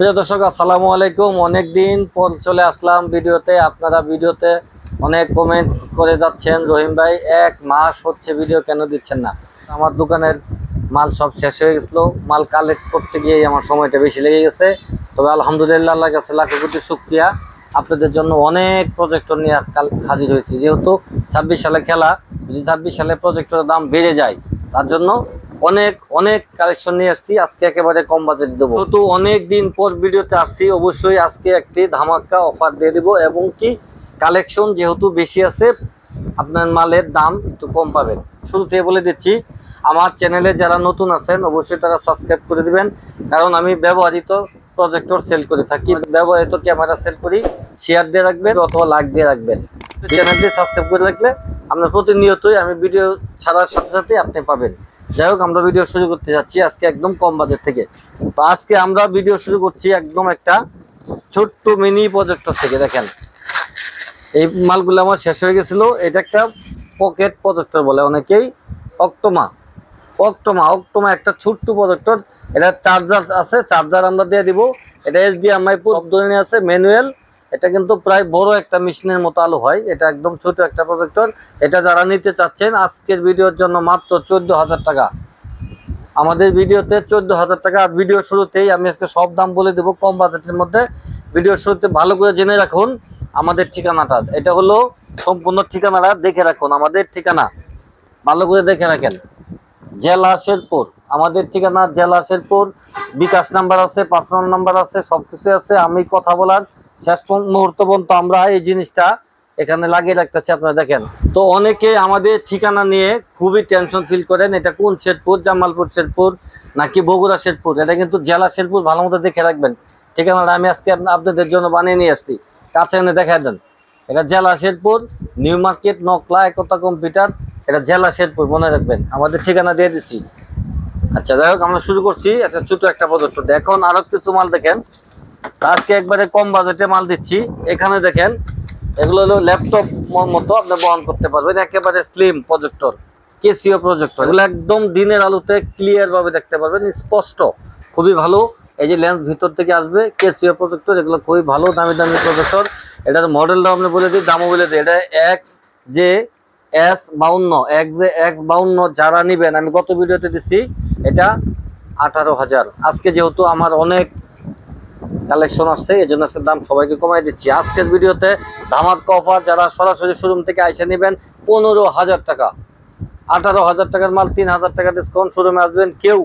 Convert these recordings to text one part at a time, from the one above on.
প্রিয় দর্শক, আসসালামু আলাইকুম। অনেক দিন পর চলে আসলাম ভিডিওতে। আপনারা ভিডিওতে অনেক কমেন্ট করে যাচ্ছেন, রহিম ভাই 1 মাস হচ্ছে ভিডিও কেন দিচ্ছেন না। আমার দোকানের মাল সব শেষ হয়ে গেছিলো, মাল কালেক্ট করতে গিয়ে আমার সময়টা বেশি লেগে গেছে। তবে আলহামদুলিল্লাহ, আল্লাহর কাছে লাখো কোটি শুকরিয়া, আপনাদের জন্য অনেক প্রজেক্টর নিয়ে কাল হাজির হয়েছি। যেহেতু 26 সালে খেলা, যদি 26 সালে প্রজেক্টরের দাম বেড়ে যায়, তার জন্য অনেক অনেক কালেকশন নিয়ে আসছি। আজকে একেবারে কম বাজেট দেবো, তো অনেক দিন পর ভিডিওতে আসছি। অবশ্যই আজকে একটি ধামাকা অফার দিয়ে দিব, এবং কি কালেকশন যেহেতু বেশি আছে, আপনার মালের দাম একটু কম পাবেন। শুরুতে বলে দিচ্ছি, আমার চ্যানেলে যারা নতুন আছেন অবশ্যই তারা সাবস্ক্রাইব করে দিবেন, কারণ আমি ব্যবহৃত প্রজেক্টর সেল করে থাকি, ব্যবহৃত ক্যামেরা সেল করি। শেয়ার দিয়ে রাখবেন অথবা লাইক দিয়ে রাখবেন। চ্যানেলটি সাবস্ক্রাইব করে রাখলে আপনার প্রতিনিয়তই আমি ভিডিও ছাড়ার সাথে সাথে আপনি পাবেন। যাই হোক, আমরা ভিডিও শুরু করতে যাচ্ছি আজকে একদম কম বাজেট থেকে। তো আজকে আমরা ভিডিও শুরু করছি একদম একটা ছোট্ট মিনি প্রজেক্টর থেকে। দেখেন, এই মালগুলো আমার শেষ হয়ে গেছিল। এটা একটা পকেট প্রজেক্টর বলে অনেকেই, অক্টোমা অক্টোমা অক্টোমা একটা ছোট্ট প্রজেক্টর। এটা চার্জার আছে, চার্জার আমরা দিয়ে দিব। এটা HDMI সব ধরনের আছে, ম্যানুয়াল। এটা কিন্তু প্রায় বড় একটা মেশিনের মতো আলো হয়। এটা একদম ছোট একটা প্রজেক্টর। এটা যারা নিতে চাচ্ছেন, আজকের ভিডিওর জন্য মাত্র 14,000 টাকা। আমাদের ভিডিওতে 14,000 টাকা। আর ভিডিও শুরুতেই আমি আজকে সব দাম বলে দেবো কম বাজেটের মধ্যে। ভিডিও শুরুতে ভালো করে জেনে রাখুন আমাদের ঠিকানাটা। এটা হলো সম্পূর্ণ ঠিকানাটা দেখে রাখুন। আমাদের ঠিকানা ভালো করে দেখে রাখেন, জেলা শেরপুর। আমাদের ঠিকানা জেলা শেরপুর। বিকাশ নাম্বার আছে, পার্সোনাল নাম্বার আছে, সবকিছু আছে। আমি কথা বলার শেষ মুহূর্ত পর্যন্ত আমরা এই জিনিসটা এখানে লাগিয়ে রাখতেছি, আপনারা দেখেন। তো অনেকে আমাদের ঠিকানা নিয়ে খুবই টেনশন ফিল করেন, এটা কোন শেরপুর, জামালপুর শেরপুর নাকি বগুড়া শেরপুর। এটা কিন্তু জেলা শেরপুর, ভালো মতো দেখে রাখবেন। ঠিকানাটা আমি আজকে আপনাদের জন্য বানিয়ে নিয়ে আসছি, কাছে এনে দেখাই দেন। এটা জেলা শেরপুর, নিউ মার্কেট, নকলা, একতা কম্পিউটার। এটা জেলা শেরপুর, মনে রাখবেন। আমাদের ঠিকানা দিয়ে দিচ্ছি। আচ্ছা, যাই হোক, আমরা শুরু করছি। আচ্ছা, ছোট একটা প্রজেক্টর। এখন আরো কিছু মাল দেখেন, আজকে একবারে কম বাজেটে মাল দিচ্ছি। এখানে দেখেন, এগুলো হলো ল্যাপটপ মতো আপনি বহন করতে পারবেন। একেবারে স্লিম প্রজেক্টর, কেসিও প্রজেক্টর। এগুলো একদম দিনের আলোতে ক্লিয়ার ভাবে দেখতে পারবেন, স্পষ্ট, খুবই ভালো। এই যে লেন্স ভিতর থেকে আসবে, কেসিও প্রজেক্টর। এগুলো খুবই ভালো, দামি দামি প্রজেক্টর। এটার মডেলটা আপনি বলে দিই, দামও বলে দিই। এটা XJ52 যারা নিবেন, আমি গত ভিডিওতে দিচ্ছি, এটা 18,000। আজকে যেহেতু আমার অনেক কালেকশন আসছে, এই জন্য আজকের দাম সবাইকে কমাই দিচ্ছি। আজকের ভিডিওতে ধামাকা অফার। যারা সরাসরি শোরুম থেকে আইসে নেবেন 15,000 টাকা। 18,000 টাকার মাল 3,000 টাকা ডিসকাউন্ট। শোরুমে আসবেন, কেউ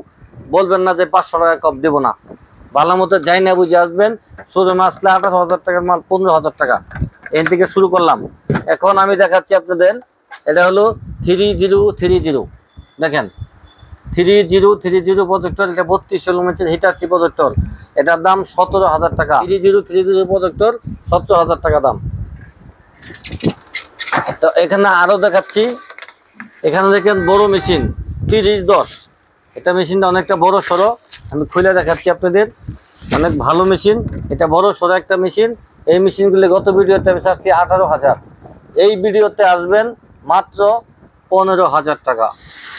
বলবেন না যে 500 টাকা কম দেবো না। ভালো মতো যাই না বুঝে আসবেন। শোরুমে আসলে 18,000 টাকার মাল 15,000 টাকা। এর থেকে শুরু করলাম। এখন আমি দেখাচ্ছি আপনাদের, এটা হলো 3030। দেখেন, 3030 প্রজেক্টর। এটা 32 ইঞ্চের হিটাচি প্রজেক্টর। এটার দাম 17,000 টাকা। 3030 প্রজেক্টর 17,000 টাকা দাম। তো এখানে আরো দেখাচ্ছি। এখানে দেখেন বড় মেশিন 3010। এটা মেশিনটা অনেকটা বড় সড়ো, আমি খুলে দেখাচ্ছি আপনাদের। অনেক ভালো মেশিন, এটা বড় সড়ো একটা মেশিন। এই মেশিনগুলি গত ভিডিওতে আমি চাচ্ছি 18,000। এই ভিডিওতে আসবেন মাত্র 15,000 টাকা।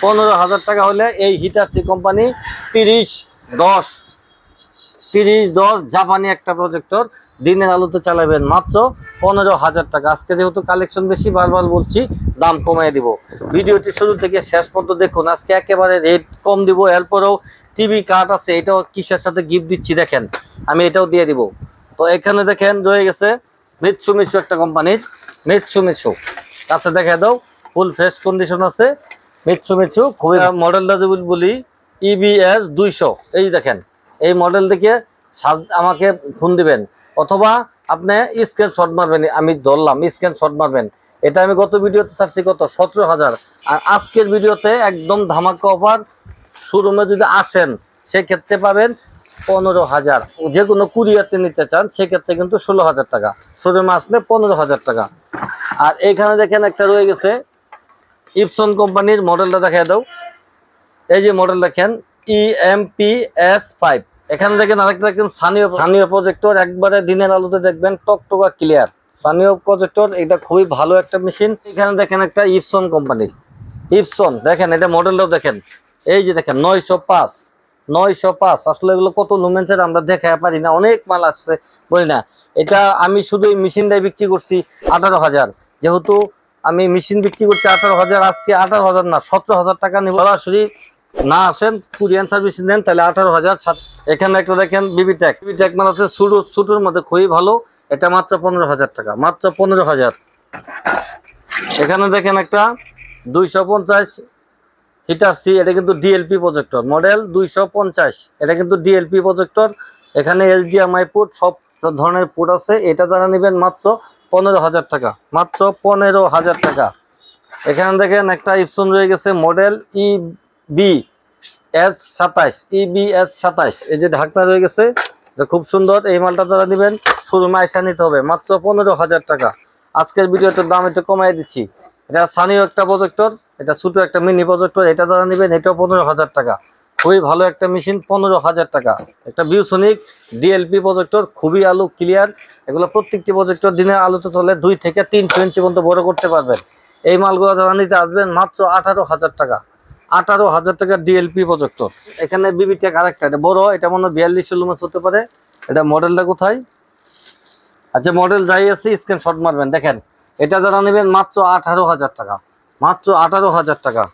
15,000 টাকা হলে এই হিটাচি কোম্পানি 3010 জাপানি একটা প্রজেক্টর দিনের আলোতে চালাবেন মাত্র 15,000 টাকা। আজকে যেহেতু কালেকশন বেশি, বারবার বলছি দাম কমিয়ে দিব। ভিডিওটি শুরু থেকে শেষ পর্যন্ত দেখুন। আজকে একেবারে রেট কম দিব। এরপরেও টিভি কার্ড আছে, এটাও কিসের সাথে গিফট দিচ্ছি দেখেন, আমি এটাও দিয়ে দিব। তো এখানে দেখেন রয়ে গেছে মিৎসুবিশি একটা কোম্পানির, মিৎসুবিশি কাছে দেখে দাও, ফুল ফ্রেশ কন্ডিশন আছে। মিৎসুবিশি খুবই মডেলটা যদি বলি, EBS 200। এই দেখেন, এই মডেল দেখে আমাকে ফোন দিবেন, অথবা আপনি স্ক্রিনশট মারবেন। আমি ধরলাম স্ক্রিনশট মারবেন। এটা আমি গত ভিডিওতে চাচ্ছি কত, 17,000। আর আজকের ভিডিওতে একদম ধামাকা অফার। শোরুমে যদি আসেন সেক্ষেত্রে পাবেন 15,000। যে কোনো কুরিয়ারতে নিতে চান সেক্ষেত্রে কিন্তু 16,000 টাকা। শোরুমে আসলে 15,000 টাকা। আর এইখানে দেখেন একটা রয়ে গেছে ইপসন কোম্পানির, মডেলটা দেখাই দাও। এই যে মডেল দেখেন, EMPS5। এখানে দেখেন আরেকটা দেখেন সানিও প্রজেক্টর। একবারে দিনের আলোতে দেখবেন টকটকা ক্লিয়ার সানিও প্রজেক্টর। এটা খুবই ভালো একটা মেশিন। এখানে দেখেন একটা ইপসন কোম্পানির, ইপসন। দেখেন এটা মডেলটাও দেখেন, এই যে দেখেন 905। 905। আসলে এগুলো কত লুমেন্সের আমরা দেখায় পারি না, অনেক মাল আসছে বলি না। এটা আমি শুধু এই মেশিনটাই বিক্রি করছি 18,000। যেহেতু আমি মেশিন বিক্রি করছি 18,000, আজকে 18,000 না 17,000 টাকা নিব। সরাসরি না আসেন, কুরিয়ান সার্ভিস নেন, তাহলে 18,000। এখানে একটা দেখেন বিবিটেক, বিবিটেক মানে হচ্ছে ছোটোর মধ্যে খুবই ভালো। এটা মাত্র 15,000 টাকা, মাত্র 15,000। এখানে দেখেন একটা 250 হিটারসি, এটা কিন্তু ডিএলপি প্রজেক্টর, মডেল 250। এটা কিন্তু ডিএলপি প্রজেক্টর। এখানে এইচডিএমআই পোর্ট, সব ধরনের পোর্ট আছে। এটা যারা নেবেন মাত্র 15,000 টাকা, মাত্র 15,000 টাকা। এখানে দেখেন একটা ইপসন রয়ে গেছে, মডেল EBS27, এই যে ঢাকনা রয়ে গেছে, এটা খুব সুন্দর। এই মালটা যারা নেবেন শোরুমে আইসা নিতে হবে, মাত্র 15,000 টাকা। আজকের ভিডিওটার দাম একটু কমাই দিচ্ছি। এটা স্থানীয় একটা প্রজেক্টর, এটা ছোট একটা মিনি প্রজেক্টর। এটা যারা নেবেন এটাও 15,000 টাকা। খুবই ভালো একটা মেশিন, 15,000 টাকা। একটা ভিউসনিক ডিএলপি প্রজেক্টর, খুবই আলো ক্লিয়ার। এগুলো প্রত্যেকটি প্রজেক্টর দিনের আলোতে চলে 2 থেকে 3 ইঞ্চি পর্যন্ত বড় করতে পারবেন। এই মালগুলো যারা নিতে আসবেন মাত্র 18,000 টাকা, 18,000 টাকা ডিএলপি প্রজেক্টর। এখানে বিবিটেক আরেকটা, এটা বড়, এটা মনে হয় 42 লুমেন্স হতে পারে। এটা মডেলটা কোথায়? আচ্ছা, মডেল যাই আছে স্ক্রিনশট মারবেন। দেখেন, এটা যারা নেবেন মাত্র 18,000 টাকা, মাত্র 18,000 টাকা।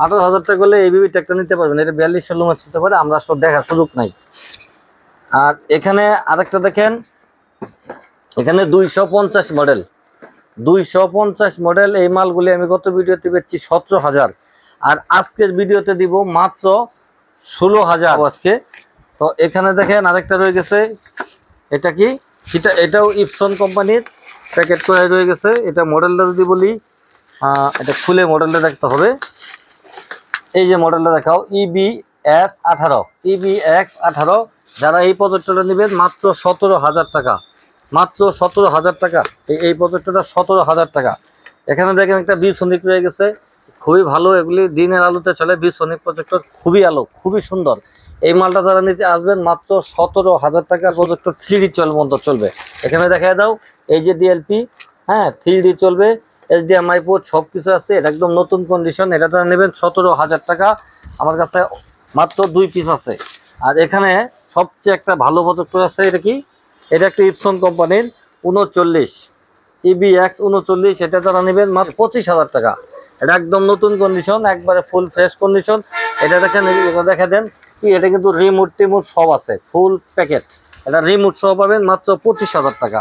18,000 টাকা করলে এই বিবিটেকটা নিতে পারবেন। এটা 42 লুমেন্স হতে পারে, আমরা সব দেখার সুযোগ নাই। আর এখানে আরেকটা দেখেন, এখানে 250 মডেল, 250 মডেল। এই মালগুলি আমি গত ভিডিওতে বেচছি 17,000, আর আজকের ভিডিওতে দিব মাত্র 16,000 আজকে। তো এখানে দেখেন আরেকটা রয়ে গেছে, এটা কি? এটাও ইপসন কোম্পানির, প্যাকেট করে রয়ে গেছে। এটা মডেলটা যদি বলি, এটা খুলে মডেলটা দেখতে হবে। এই যে মডেলটা দেখাও, EBS18, EBX18। যারা এই প্রজেক্টরটা নেবেন মাত্র 17,000 টাকা, মাত্র 17,000 টাকা। এই প্রজেক্টরটা 17,000 টাকা। এখানে দেখেন একটা ভিউসনিক রয়ে গেছে, খুবই ভালো। এগুলি দিনের আলোতে চলে, ভিউসনিক প্রজেক্টর, খুবই আলো, খুবই সুন্দর। এই মালটা যারা নিতে আসবেন মাত্র 17,000 টাকার প্রজেক্টর, 3D চলবে। এখানে দেখা দাও, এই যে ডিএলপি, হ্যাঁ 3D চলবে, এইচডিএমআই পোর্ট সব কিছু আছে। এটা একদম নতুন কন্ডিশন। এটা যারা নেবেন 17,000 টাকা। আমার কাছে মাত্র 2 পিস আছে। আর এখানে সবচেয়ে একটা ভালো প্রজেক্টর আছে, এটা কি? এটা একটা ইপসন কোম্পানির 39, EBX39। এটা যারা নেবেন মাত্র 25,000 টাকা। এটা একদম নতুন কন্ডিশন, একবারে ফুল ফ্রেশ কন্ডিশন। এটা দেখেন, এটা দেখা দেন কি, এটা কিন্তু রিমোট টিমোট সব আছে, ফুল প্যাকেট। এটা রিমোট সহ পাবেন মাত্র 25,000 টাকা।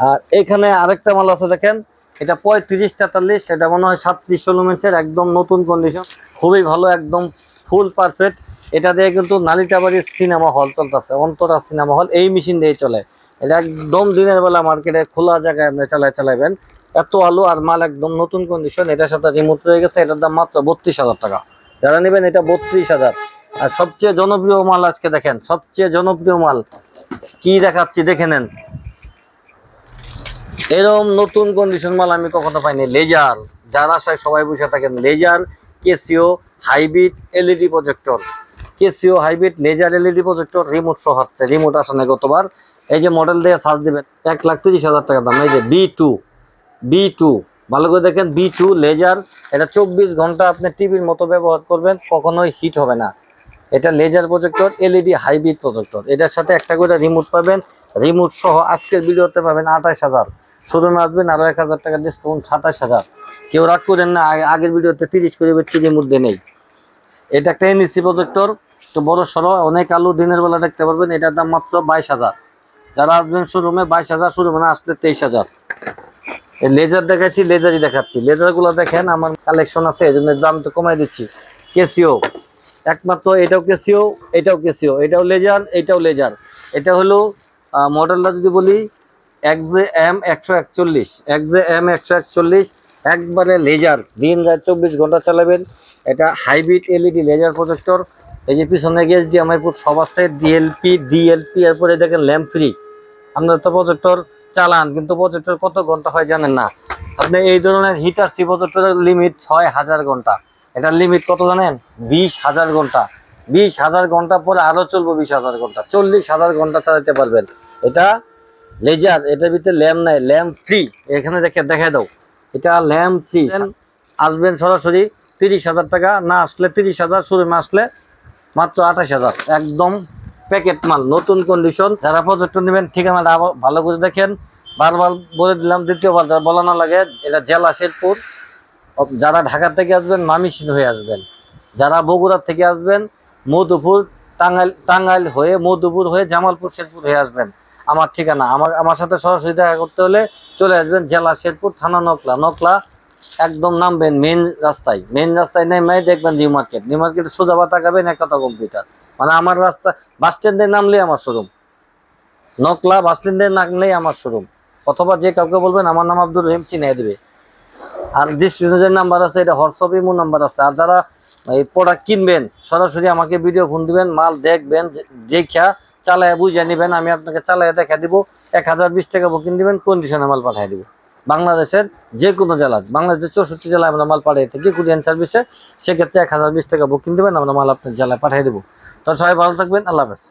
আর এখানে আরেকটা মাল আছে দেখেন, এটা 35-43, এটা মনে হয় 37 লুমেন্সের, একদম নতুন কন্ডিশন, খুবই ভালো, একদম ফুল পারফেক্ট। এটা দিয়ে কিন্তু নালিতাবাড়ির সিনেমা হল চলতেছে, অন্তরা সিনেমা হল, এই মেশিন দিয়ে চলে। এটা একদম দিনের বেলা মার্কেটে খোলা জায়গায় আপনি চালাবেন, এত আলো। আর মাল একদম নতুন কন্ডিশন। এটার সাথে রিমোট রয়ে গেছে। এটার দাম মাত্র 32,000 টাকা। যারা নেবেন এটা 32,000। আর সবচেয়ে জনপ্রিয় মাল আজকে দেখেন, সবচেয়ে জনপ্রিয় মাল কি দেখাচ্ছি, দেখে নেন। এরকম নতুন কন্ডিশন মাল আমি কখনো পাইনি। লেজার, যারা আসায় সবাই বুঝে থাকেন, laser Casio hybrid LED projector, Casio hybrid laser LED projector, remote সহ হচ্ছে, রিমোট আসে না গতবার। এই যে মডেল দিয়ে সার্চ দিবেন, 1,30,000 টাকা দাম। এই যে B2, ভালো করে দেখেন, B2 লেজার। এটা 24 ঘন্টা আপনি টিভির মতো ব্যবহার করবেন, কখনোই হিট হবে না। এটা laser projector, LED hybrid projector. এটার সাথে একটা করে রিমোট পাবেন, রিমোট সহ আজকের ভিডিওতে পাবেন 28,000। শোরুমে আসবেন আরো 1,000 টাকা ডিসকাউন্ট, 27,000। কেউ রাগ করেন না, আগের ভিডিওতে 30 করে বেচছি, রিমোট দিয়ে নেই। এটা একটা এনইসি প্রজেক্টর, তো বড় সড়ো, অনেক আলো, দিনের বেলা দেখতে পারবেন। এটার দাম মাত্র 22,000। যারা আসবেন শোরুমে 22,000, শোরুমে না আসলে 23,000। এই লেজার দেখাচ্ছি, লেজারই দেখাচ্ছি। লেজারগুলো দেখেন আমার কালেকশন আছে, এই জন্য দাম তো কমাই দিচ্ছি। কেসিও একমাত্র, এটাও কেসিও, এটাও কেসিও, এটাও লেজার, এটাও লেজার। এটা হলো মডেলটা যদি বলি, XJM141, XJM141, একবারে লেজার, দিন রাত 24 ঘন্টা চালাবেন। এটা হাইব্রিড এলইডি লেজার প্রজেক্টর। এই যে পিছনে HDMI পোর্ট সব আছে, ডিএলপি, এরপরে দেখেন ল্যাম্প ফ্রি। আপনার তো প্রজেক্টর চালান, কিন্তু প্রজেক্টর কত ঘন্টা হয় জানেন না আপনি। এই ধরনের হিটারসি প্রজেক্টরের লিমিট 6,000 ঘন্টা। এটার লিমিট কত জানেন? 20,000 ঘন্টা। 20,000 ঘন্টা পরে আরো চলবো 20,000 ঘন্টা, 40,000 ঘন্টা চালাতে পারবেন। এটা লেজার, এটার ভিতরে ল্যাম্প নাই, ল্যাম্প ফ্রি। এখানে দেখে দাও, এটা ল্যাম্প ফ্রি। আসবেন সরাসরি 30,000 টাকা, না আসলে 30,000, শোরুমে আসলে মাত্র 28,000, একদম প্যাকেট মাল, নতুন কন্ডিশন। যারা প্রজেক্টর নেবেন ঠিকানাটা ভালো করে দেখেন, বারবার বলে দিলাম, দ্বিতীয়বার যারা বলা না লাগে। এটা জেলা শেরপুর। যারা ঢাকা থেকে আসবেন মামিসিং হয়ে আসবেন, যারা বগুড়া থেকে আসবেন মধুপুর, টাঙ্গাইল হয়ে মধুপুর হয়ে জামালপুর শেরপুর হয়ে আসবেন। আমার ঠিকানা, আমার সাথে সরাসরি দেখা করতে হলে চলে আসবেন জেলা শেরপুর, থানা নকলা। একদম নামবেন মেন রাস্তায় নেমে দেখবেন নিউ মার্কেট সোজা বা তাকাবেন একটা কম্পিউটার, মানে আমার রাস্তা। বাস স্ট্যান্ডে নামলেই আমার শোরুম, নকলা বাস স্ট্যান্ডে নামলেই আমার শোরুম। অথবা যে কাউকে বলবেন আমার নাম আব্দুর রহিম, চিনিয়ে দেবে। আর ডিস্ট্রিবিউটরের নাম্বার আছে, এটা হোয়াটসঅ্যাপ ইমো নাম্বার আছে। আর যারা এই প্রোডাক্ট কিনবেন সরাসরি আমাকে ভিডিও ফোন দিবেন, মাল দেখবেন, দেখা চালায় বুঝে নেবেন। আমি আপনাকে চালায় দেখা দিব। 1020 টাকা বুকিং দিবেন, কন্ডিশনে মাল পাঠিয়ে দিব। বাংলাদেশের যে কোনো জেলা, বাংলাদেশের 64 জেলায় আমরা মাল পাঠিয়ে থাকি কুরিয়ান সার্ভিসে। সেক্ষেত্রে 1020 টাকা বুকিং দিবেন, আমরা মাল আপনার জেলায় পাঠিয়ে দেবো। তো সবাই ভালো থাকবেন, আল্লাহ হাফেজ।